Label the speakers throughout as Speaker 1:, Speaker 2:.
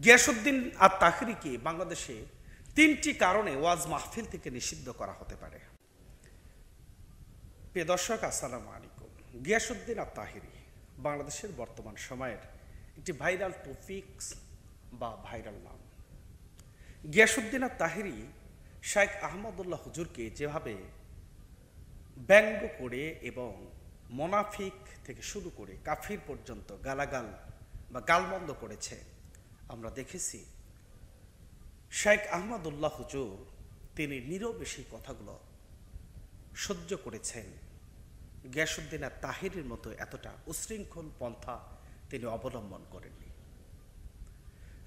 Speaker 1: গিয়াসউদ্দিন আর তাহরিকে বাংলাদেশে ৩টি কারণে ওয়াজ মাহফিল থেকে নিষিদ্ধ করা হতে পারে। প্রিয় দর্শক, আসসালামু আলাইকুম। গিয়াসউদ্দিন আর তাহরি বাংলাদেশের বর্তমান সময়ের একটি ভাইরাল টপিকস বা ভাইরাল নাম। গিয়াসউদ্দিন আর তাহরি শাইখ আহমদুল্লাহ হুজুরকে যেভাবে ব্যঙ্গ করে এবং মোনাফিক থেকে শুরু করে কাফির পর্যন্ত গালাগাল বা গালমন্দ করেছে আমরা দেখেছি। শাইখ আহমদুল্লাহ হুজুর তিনি নীরবে সেই কথাগুলো সহ্য করেছেন। গিয়াসউদ্দিন আর তাহরির মতো এতটা উশৃঙ্খল পন্থা তিনি অবলম্বন করেননি।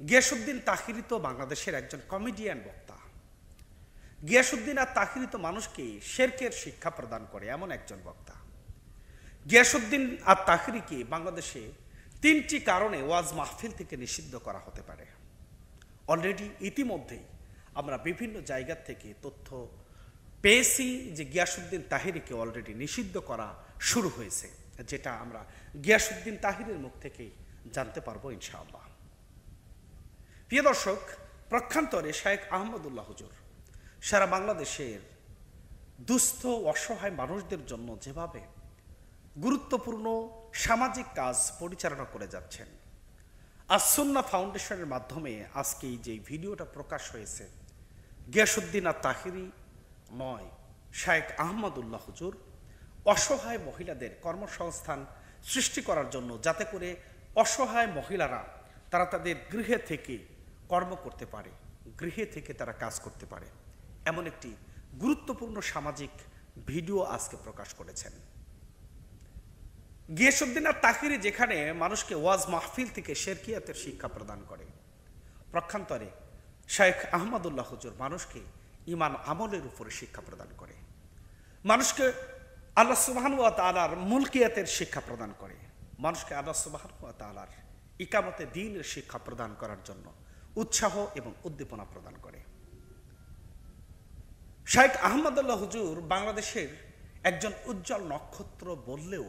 Speaker 1: গিয়াসউদ্দিন তাহরি তো বাংলাদেশের একজন কমেডিয়ান বক্তা। গিয়াসউদ্দিন আর তাহরি তো মানুষকে শিরকের শিক্ষা প্রদান করে এমন একজন বক্তা। গিয়াসউদ্দিন আর তাহরিকে বাংলাদেশে ৩টি কারণে ওয়াজ মাহফিল থেকে নিষিদ্ধ করা হতে পারে। অলরেডি ইতিমধ্যেই আমরা বিভিন্ন জায়গা থেকে তথ্য পেয়েছি যে গিয়াসউদ্দিন তাহরিকে অলরেডি নিষিদ্ধ করা শুরু হয়েছে, যেটা আমরা গিয়াসউদ্দিন তাহরির মুখ থেকেই জানতে পারবো ইনশাআল্লাহ। প্রিয় দর্শক, প্রক্ষান্তরে শাইখ আহমদুল্লাহ হুজুর সারা বাংলাদেশের দুস্থ অসহায় মানুষদের জন্য যেভাবে গুরুত্বপূর্ণ সামাজিক কাজ পরিচালনা করে যাচ্ছেন, আস-সুন্নাহ ফাউন্ডেশনের মাধ্যমে আজকে যে ভিডিওটা প্রকাশ হয়েছে, গিয়াসউদ্দিন আর তাহরি নয়, শাইখ আহমদুল্লাহ হুজুর অসহায় মহিলাদের কর্মসংস্থান সৃষ্টি করার জন্য, যাতে করে অসহায় মহিলারা তারা তাদের গৃহে থেকে কর্ম করতে পারে, গৃহে থেকে তারা কাজ করতে পারে, এমন একটি গুরুত্বপূর্ণ সামাজিক ভিডিও আজকে প্রকাশ করেছেন। গিয়াসউদ্দিন আর তাহরি যেখানে মানুষকে ওয়াজ মাহফিল থেকে শিরকিয়াতের শিক্ষা প্রদান করে, প্রক্ষান্তরে শাইখ আহমদুল্লাহ হুজুর মানুষকে ঈমান আমলের উপরে শিক্ষা প্রদান করে, মানুষকে আল্লাহ সুবহানাহু ওয়া তাআলার মুলকিয়াতের শিক্ষা প্রদান করে, মানুষকে আল্লাহ সুবহানাহু ওয়া তাআলার ইকামতে দ্বীনের শিক্ষা প্রদান করার জন্য উৎসাহ এবং উদ্দীপনা প্রদান করে। শাইখ আহমদুল্লাহ হুজুর বাংলাদেশের একজন উজ্জ্বল নক্ষত্র বললেও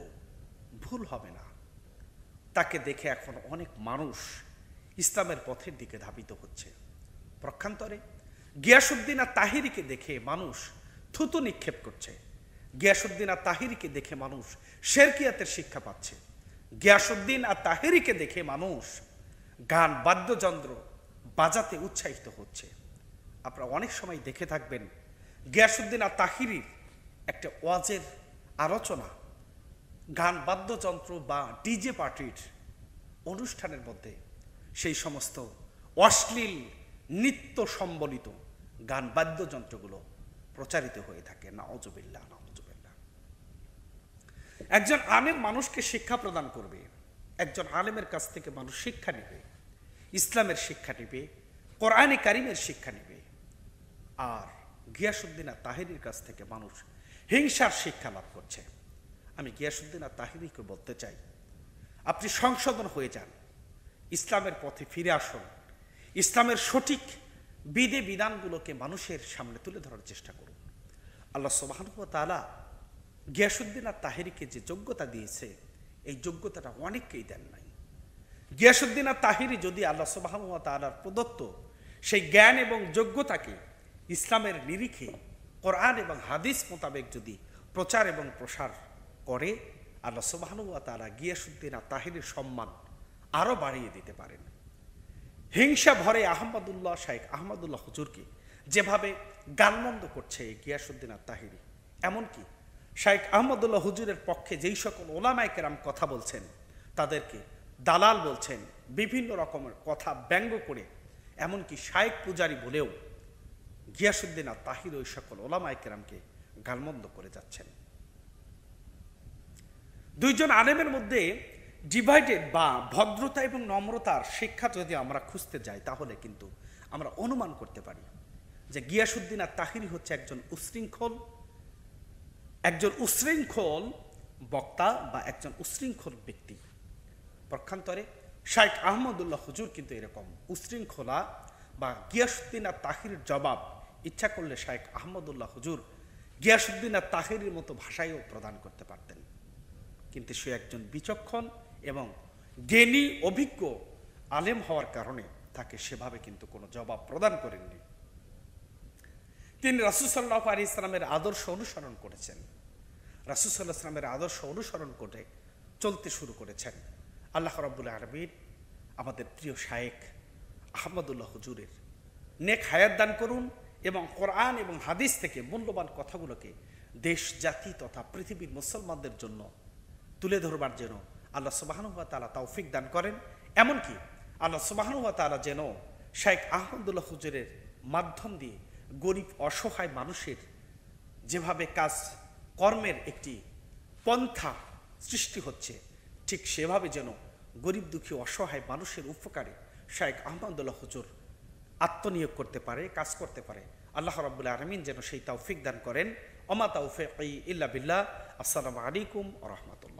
Speaker 1: ভুল হবে না। তাকে দেখে এখন অনেক মানুষ ইসলামের পথের দিকে ধাবিত হচ্ছে। প্রক্ষান্তরে গিয়াসউদ্দিন আর তাহরিকে দেখে মানুষ থুতু নিক্ষেপ করছে, গিয়াসউদ্দিন আর তাহরিকে দেখে মানুষ শিরকিয়াতের শিক্ষা পাচ্ছে, গিয়াসউদ্দিন আর তাহরিকে দেখে মানুষ গান বাদ্যযন্ত্র বাজাতে উৎসাহিত হচ্ছে। আপনারা অনেক সময় দেখে থাকবেন গিয়াসউদ্দিন আর তাহরির একটা ওয়াজের আলোচনা গান বাদ্যযন্ত্র বা ডিজে পার্টির অনুষ্ঠানের মধ্যে সেই সমস্ত অশ্লীল নৃত্য সম্বলিত গান বাদ্যযন্ত্রগুলো প্রচারিত হয়ে থাকে। নাউজুবিল্লাহ, নাউজুবিল্লাহ। একজন আলেম মানুষকে শিক্ষা প্রদান করবে, একজন আলেমের কাছ থেকে মানুষ শিক্ষা নেবে, ইসলামের শিক্ষা নেবে, কোরআনে কারিমের শিক্ষা নেবে। আর গিয়াসউদ্দিন আর তাহরির কাছ থেকে মানুষ হিংসার শিক্ষা লাভ করছে। আমি গিয়াসউদ্দিন আর তাহরিকে বলতে চাই, আপনি সংশোধন হয়ে যান, ইসলামের পথে ফিরে আসুন, ইসলামের সঠিক বিধি বিধানগুলোকে মানুষের সামনে তুলে ধরার চেষ্টা করুন। আল্লাহ সুবহানাহু ওয়া তাআলা গিয়াসউদ্দিন আর তাহরিকে যে যোগ্যতা দিয়েছে, এই যোগ্যতাটা অনেককেই দেন নাই। গিয়াসউদ্দিন আর তাহরি যদি আল্লাহ সুবহানাহু ওয়া তাআলার প্রদত্ত সেই জ্ঞান এবং যোগ্যতাকে ইসলামের নিরিখে কোরআন এবং হাদিস মোতাবেক যদি প্রচার এবং প্রসার করে, আল্লাহ সুবহানাহু ওয়া তাআলা গিয়াসউদ্দিন আর তাহরির সম্মান আরো বাড়িয়ে দিতে পারেন। হিংসা ভরে আহমদুল্লাহ শাইখ আহমদুল্লাহ হুজুরকে যেভাবে গালমন্দ করছে গিয়াসউদ্দিন আর তাহরি, এমনকি শাইখ আহমদুল্লাহ হুজুরের পক্ষে যেই সকল ওলামায়ে কেরাম কথা বলছেন তাদেরকে দালাল বলছেন, বিভিন্ন রকমের কথা ব্যঙ্গ করে, এমনকি শাইখ পূজারি বলেও গিয়াসউদ্দিন আর তাহরি ওই সকল ওলামায়ে কেরামকে গালমন্দ করে যাচ্ছেন। দুইজন আলেমের মধ্যে ডিভাইডেড বা ভদ্রতা এবং নম্রতার শিক্ষা যদি আমরা খুঁজতে যাই, তাহলে কিন্তু আমরা অনুমান করতে পারি যে গিয়াসউদ্দিন আর তাহরি হচ্ছে একজন উশৃঙ্খল বক্তা বা একজন উশৃঙ্খল ব্যক্তি। পক্ষান্তরে শাইখ আহমদুল্লাহ হুজুর কিন্তু এরকম উশৃঙ্খলা বা গিয়াসউদ্দিন আর তাহরির জবাব ইচ্ছা করলে শাইখ আহমদুল্লাহ হুজুর গিয়াসউদ্দিন আর তাহরির মতো ভাষায়ও প্রদান করতে পারতেন। কিন্তু সে একজন বিচক্ষণ এবং জ্ঞানী অভিজ্ঞ আলেম হওয়ার কারণে তাকে সেভাবে কিন্তু কোনো জবাব প্রদান করেননি। তিনি রাসূল সাল্লাল্লাহু আলাইহি সাল্লামের আদর্শ অনুসরণ করেছেন, রাসূল সাল্লাল্লাহু আলাইহি সাল্লামের আদর্শ অনুসরণ করে চলতে শুরু করেছেন। আল্লাহ রাব্বুল আলামিন আমাদের প্রিয় শায়েখ আহমদুল্লাহ হুজুরের নেক হায়াত দান করুন এবং কোরআন এবং হাদিস থেকে মূল্যবান কথাগুলোকে দেশ জাতি তথা পৃথিবীর মুসলমানদের জন্য তুলে ধরবার যেন আল্লাহ সুবহানাহু ওয়া তাআলা তৌফিক দান করেন। এমনকি আল্লাহ সুবহানাহু ওয়া তাআলা যেন শায়েখ আহমদুল্লাহ হুজুরের মাধ্যম দিয়ে গরিব অসহায় মানুষের যেভাবে কাজ কর্মের একটি পন্থা সৃষ্টি হচ্ছে, ঠিক সেভাবে যেন গরিব দুঃখী অসহায় মানুষের উপকারে শায়েখ আহমদুল্লাহ হুজুর আত্মনিয়োগ করতে পারে, কাজ করতে পারে। আল্লাহ রাব্বুল আলামিন যেন সেই তৌফিক দান করেন। ওমা তাওফীকি ইল্লা বিল্লাহ। আসসালামু আলাইকুম ওয়া রাহমাতুল্লাহ।